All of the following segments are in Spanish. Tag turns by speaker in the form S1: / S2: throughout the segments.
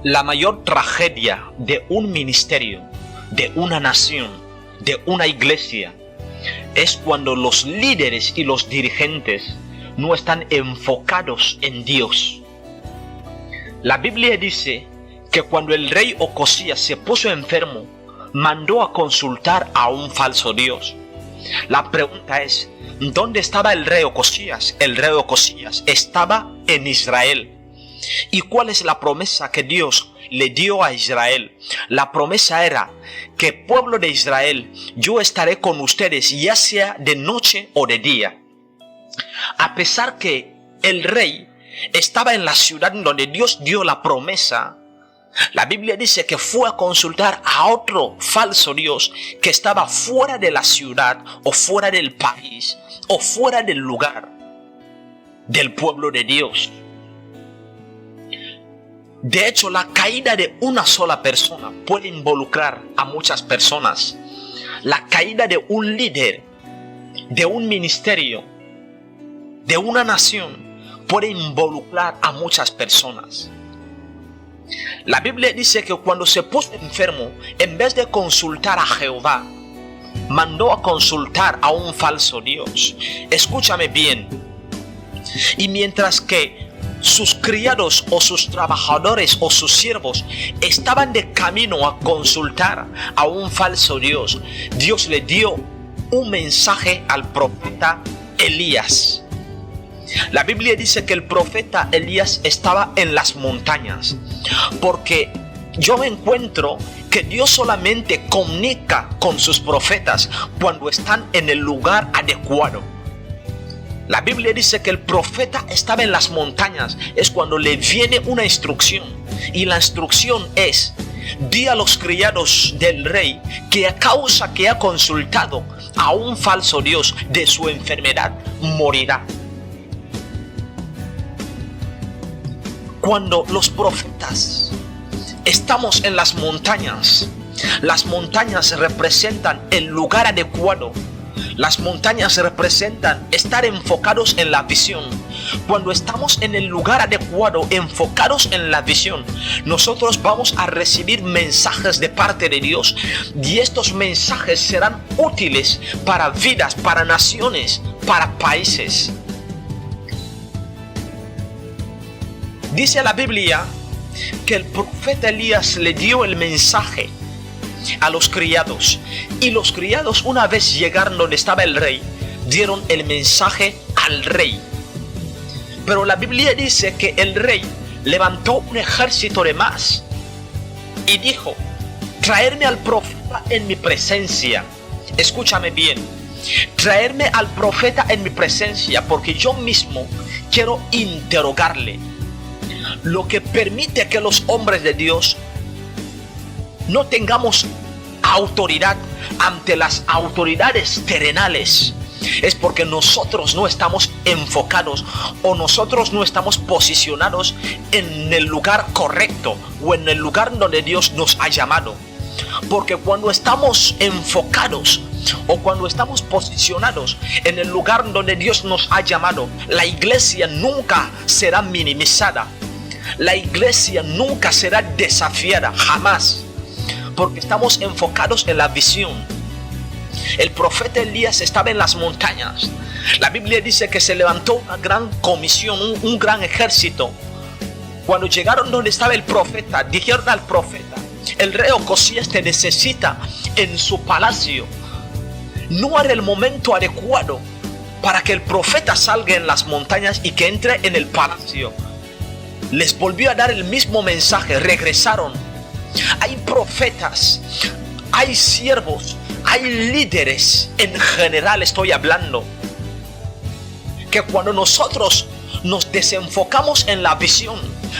S1: La mayor tragedia de un ministerio, de una nación, de una iglesia, es cuando los líderes y los dirigentes no están enfocados en Dios. La Biblia dice que cuando el rey Ocosías se puso enfermo, mandó a consultar a un falso Dios. La pregunta es, ¿dónde estaba el rey Ocosías? El rey Ocosías estaba en Israel. ¿Y cuál es la promesa que Dios le dio a Israel? La promesa era que pueblo de Israel, yo estaré con ustedes ya sea de noche o de día. A pesar que el rey estaba en la ciudad donde Dios dio la promesa, la Biblia dice que fue a consultar a otro falso Dios que estaba fuera de la ciudad o fuera del país o fuera del lugar del pueblo de Dios. De hecho, la caída de una sola persona puede involucrar a muchas personas. La caída de un líder, de un ministerio, de una nación, puede involucrar a muchas personas. La Biblia dice que cuando se puso enfermo, en vez de consultar a Jehová, mandó a consultar a un falso Dios. Escúchame bien. Y mientras que sus criados o sus trabajadores o sus siervos estaban de camino a consultar a un falso Dios, Dios le dio un mensaje al profeta Elías. La Biblia dice que el profeta Elías estaba en las montañas, porque yo me encuentro que Dios solamente comunica con sus profetas cuando están en el lugar adecuado. La Biblia dice que el profeta estaba en las montañas, es cuando le viene una instrucción, y la instrucción es: di a los criados del rey que a causa que ha consultado a un falso Dios de su enfermedad, morirá. Cuando los profetas estamos en las montañas representan el lugar adecuado. Las montañas representan estar enfocados en la visión. Cuando estamos en el lugar adecuado, enfocados en la visión, nosotros vamos a recibir mensajes de parte de Dios. Y estos mensajes serán útiles para vidas, para naciones, para países. Dice la Biblia que el profeta Elías le dio el mensaje a los criados, y los criados, una vez llegaron donde estaba el rey, dieron el mensaje al rey. Pero la Biblia dice que el rey levantó un ejército de más y dijo: traerme al profeta en mi presencia. Escúchame bien, traerme al profeta en mi presencia, porque yo mismo quiero interrogarle. Lo que permite que los hombres de Dios no tengamos autoridad ante las autoridades terrenales es porque nosotros no estamos enfocados o nosotros no estamos posicionados en el lugar correcto o en el lugar donde Dios nos ha llamado. Porque cuando estamos enfocados o cuando estamos posicionados en el lugar donde Dios nos ha llamado, la iglesia nunca será minimizada. La iglesia nunca será desafiada, jamás. Porque estamos enfocados en la visión. El profeta Elías estaba en las montañas. La Biblia dice que se levantó una gran comisión, un gran ejército. Cuando llegaron donde estaba el profeta, dijeron al profeta: el rey Ocosías te necesita en su palacio. No era el momento adecuado para que el profeta salga en las montañas y que entre en el palacio. Les volvió a dar el mismo mensaje, regresaron. Hay profetas, hay siervos, hay líderes, en general estoy hablando, que cuando nosotros nos desenfocamos en la visión,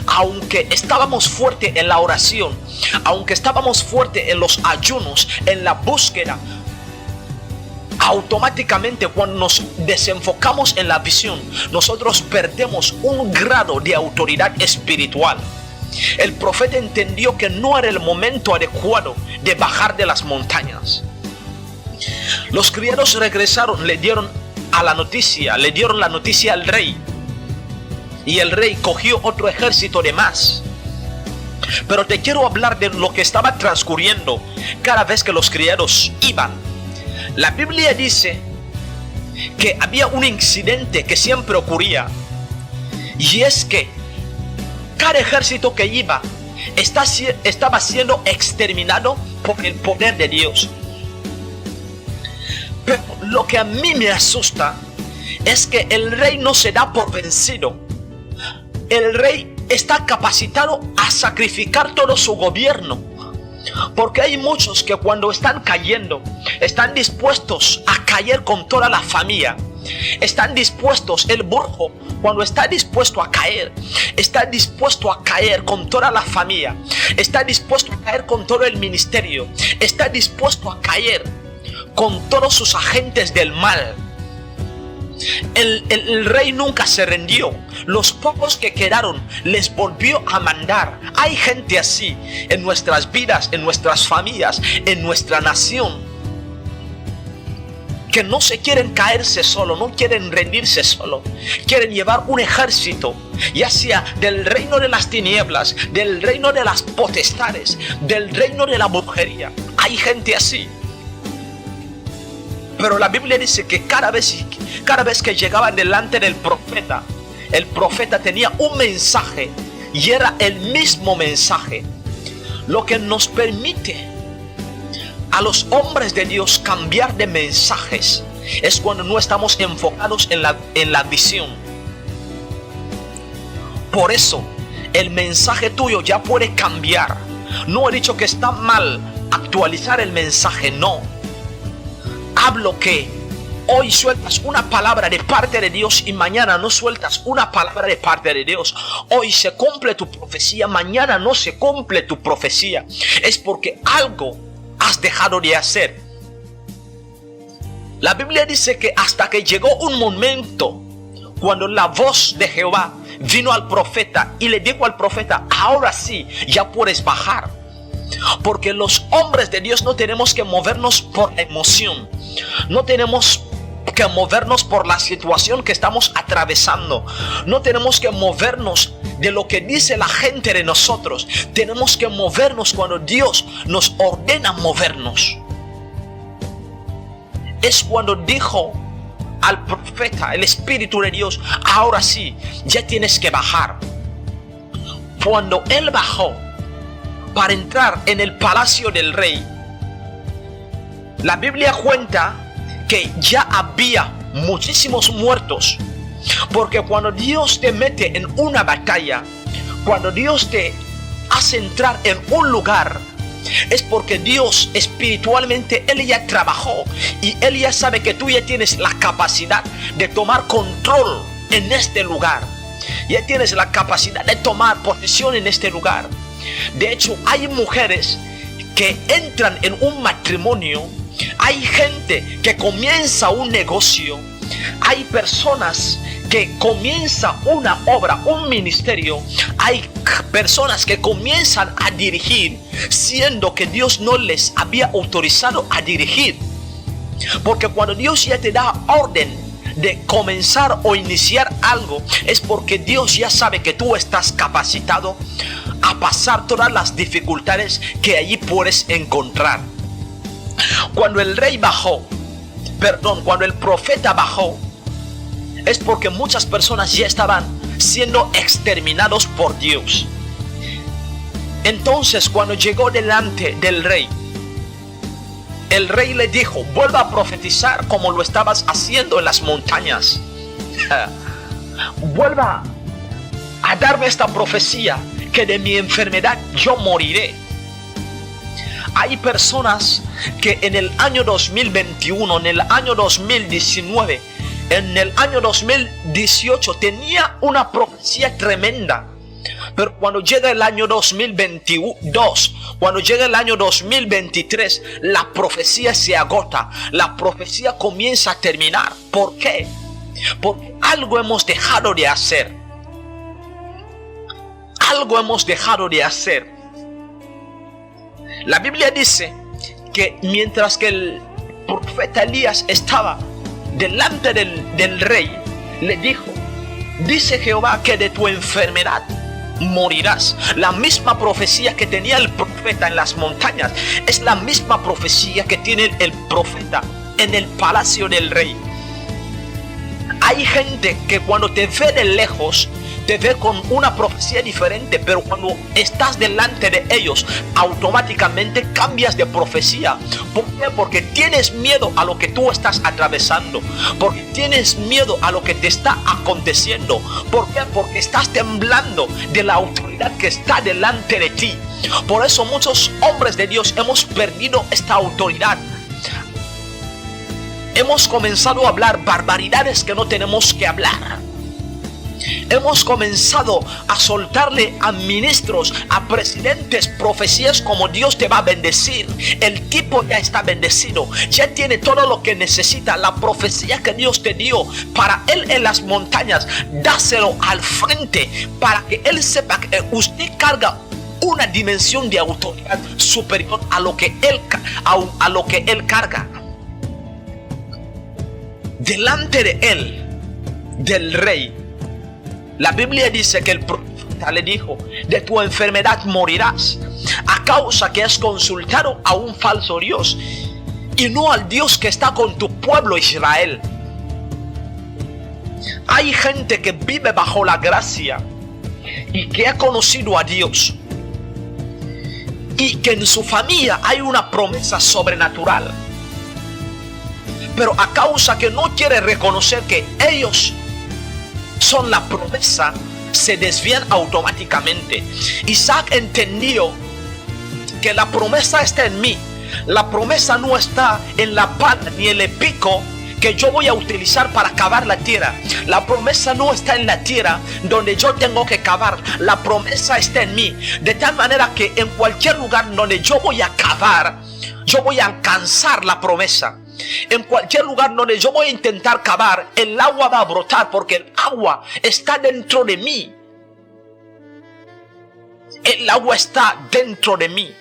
S1: aunque estábamos fuertes en la oración, aunque estábamos fuertes en los ayunos, en la búsqueda, automáticamente cuando nos desenfocamos en la visión, nosotros perdemos un grado de autoridad espiritual. El profeta entendió que no era el momento adecuado de bajar de las montañas. Los criados regresaron, le dieron la noticia al rey. Y el rey cogió otro ejército de más. Pero te quiero hablar de lo que estaba transcurriendo cada vez que los criados iban. La Biblia dice que había un incidente que siempre ocurría, y es que cada ejército que iba estaba siendo exterminado por el poder de Dios. Pero lo que a mí me asusta es que el rey no se da por vencido. El rey está capacitado a sacrificar todo su gobierno, porque hay muchos que cuando están cayendo están dispuestos a caer con toda la familia. Están dispuestos, el burro cuando está dispuesto a caer, está dispuesto a caer con toda la familia, está dispuesto a caer con todo el ministerio, está dispuesto a caer con todos sus agentes del mal. El rey nunca se rindió. Los pocos que quedaron les volvió a mandar. Hay gente así en nuestras vidas, en nuestras familias, en nuestra nación, que no se quieren caerse solo, no quieren rendirse solo, quieren llevar un ejército, ya sea del reino de las tinieblas, del reino de las potestades, del reino de la brujería. Hay gente así. Pero la Biblia dice que cada vez que llegaban delante del profeta, el profeta tenía un mensaje, y era el mismo mensaje. Lo que nos permite a los hombres de Dios cambiar de mensajes es cuando no estamos enfocados en la visión. Por eso el mensaje tuyo ya puede cambiar. No he dicho que está mal actualizar el mensaje, no. Hablo que hoy sueltas una palabra de parte de Dios y mañana no sueltas una palabra de parte de Dios. Hoy se cumple tu profecía, mañana no se cumple tu profecía. Es porque algo has dejado de hacer. La Biblia dice que hasta que llegó un momento cuando la voz de Jehová vino al profeta y le dijo al profeta: ahora sí, ya puedes bajar. Porque los hombres de Dios no tenemos que movernos por emoción, no tenemos que movernos por la situación que estamos atravesando, no tenemos que movernos de lo que dice la gente de nosotros. Tenemos que movernos cuando Dios nos ordena movernos. Es cuando dijo al profeta el Espíritu de Dios: ahora sí, ya tienes que bajar. Cuando él bajó para entrar en el palacio del rey, la Biblia cuenta que ya había muchísimos muertos. Porque cuando Dios te mete en una batalla, cuando Dios te hace entrar en un lugar, es porque Dios espiritualmente, Él ya trabajó y Él ya sabe que tú ya tienes la capacidad de tomar control en este lugar. Ya tienes la capacidad de tomar posesión en este lugar. De hecho, hay mujeres que entran en un matrimonio, hay gente que comienza un negocio, hay personas que comienzan una obra, un ministerio, hay personas que comienzan a dirigir, siendo que Dios no les había autorizado a dirigir. Porque cuando Dios ya te da orden de comenzar o iniciar algo, es porque Dios ya sabe que tú estás capacitado a pasar todas las dificultades que allí puedes encontrar. Cuando el rey bajó, cuando el profeta bajó, es porque muchas personas ya estaban siendo exterminados por Dios. Entonces, cuando llegó delante del rey, el rey le dijo: vuelva a profetizar como lo estabas haciendo en las montañas. Vuelva a darme esta profecía, que de mi enfermedad yo moriré. Hay personas que en el año 2021, en el año 2019, en el año 2018 tenía una profecía tremenda. Pero cuando llega el año 2022, cuando llega el año 2023, la profecía se agota, la profecía comienza a terminar. ¿Por qué? Porque algo hemos dejado de hacer. Algo hemos dejado de hacer. La Biblia dice que mientras que el profeta Elías estaba delante del rey, le dijo: dice Jehová que de tu enfermedad morirás. La misma profecía que tenía el profeta en las montañas es la misma profecía que tiene el profeta en el palacio del rey. Hay gente que cuando te ve de lejos te ve con una profecía diferente, pero cuando estás delante de ellos automáticamente cambias de profecía. ¿Por qué? Porque tienes miedo a lo que tú estás atravesando, porque tienes miedo a lo que te está aconteciendo. ¿Por qué? Porque estás temblando de la autoridad que está delante de ti. Por eso muchos hombres de Dios hemos perdido esta autoridad. Hemos comenzado a hablar barbaridades que no tenemos que hablar. Hemos comenzado a soltarle a ministros, a presidentes, profecías como Dios te va a bendecir. El tipo ya está bendecido, ya tiene todo lo que necesita. La profecía que Dios te dio para él en las montañas, dáselo al frente para que él sepa que usted carga una dimensión de autoridad superior a lo que él carga. Delante de él, del rey, la Biblia dice que el profeta le dijo: de tu enfermedad morirás, a causa que has consultado a un falso Dios y no al Dios que está con tu pueblo Israel. Hay gente que vive bajo la gracia y que ha conocido a Dios y que en su familia hay una promesa sobrenatural, pero a causa que no quiere reconocer que ellos son la promesa, se desvían automáticamente. Isaac entendió que la promesa está en mí. La promesa no está en la pala ni en el pico que yo voy a utilizar para cavar la tierra. La promesa no está en la tierra donde yo tengo que cavar. La promesa está en mí. De tal manera que en cualquier lugar donde yo voy a cavar, yo voy a alcanzar la promesa. En cualquier lugar donde yo voy a intentar cavar, el agua va a brotar porque el agua está dentro de mí. El agua está dentro de mí.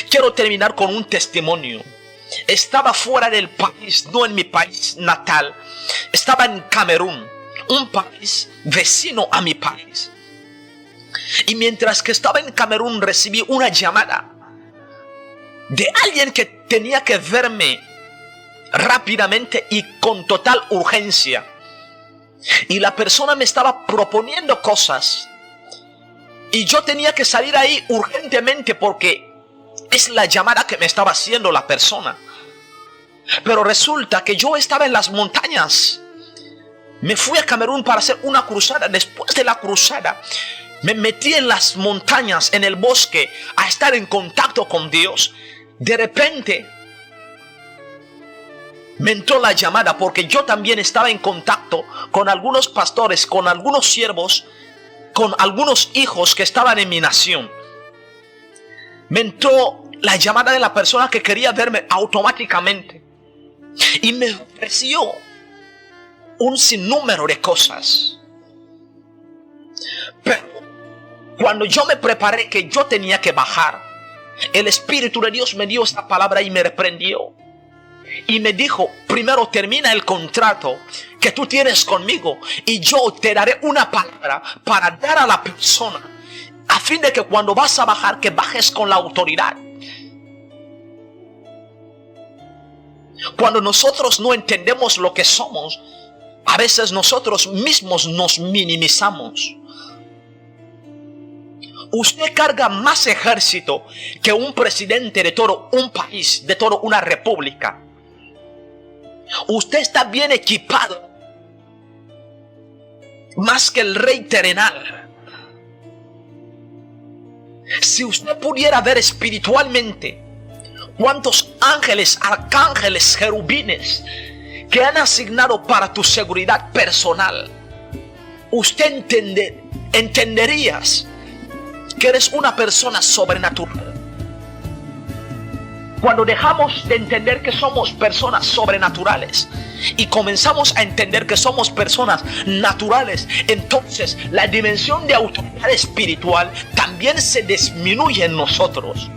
S1: Quiero terminar con un testimonio. Estaba fuera del país, no en mi país natal. Estaba en Camerún, un país vecino a mi país. Y mientras que estaba en Camerún recibí una llamada de alguien que tenía que verme rápidamente y con total urgencia. Y la persona me estaba proponiendo cosas y yo tenía que salir ahí urgentemente porque es la llamada que me estaba haciendo la persona. Pero resulta que yo estaba en las montañas. Me fui a Camerún para hacer una cruzada. Después de la cruzada me metí en las montañas, en el bosque, a estar en contacto con Dios. De repente me entró la llamada porque yo también estaba en contacto con algunos pastores, con algunos siervos, con algunos hijos que estaban en mi nación. Me entró la llamada de la persona que quería verme automáticamente y me ofreció un sinnúmero de cosas. Pero cuando yo me preparé que yo tenía que bajar, el Espíritu de Dios me dio esta palabra y me reprendió. Y me dijo: primero termina el contrato que tú tienes conmigo y yo te daré una palabra para dar a la persona, a fin de que cuando vas a bajar, que bajes con la autoridad. Cuando nosotros no entendemos lo que somos, a veces nosotros mismos nos minimizamos. Usted carga más ejército que un presidente de todo un país, de toda una república. Usted está bien equipado, más que el rey terrenal. Si usted pudiera ver espiritualmente cuántos ángeles, arcángeles, querubines que han asignado para tu seguridad personal, usted entenderías que eres una persona sobrenatural. Cuando dejamos de entender que somos personas sobrenaturales y comenzamos a entender que somos personas naturales, entonces la dimensión de autoridad espiritual también se disminuye en nosotros.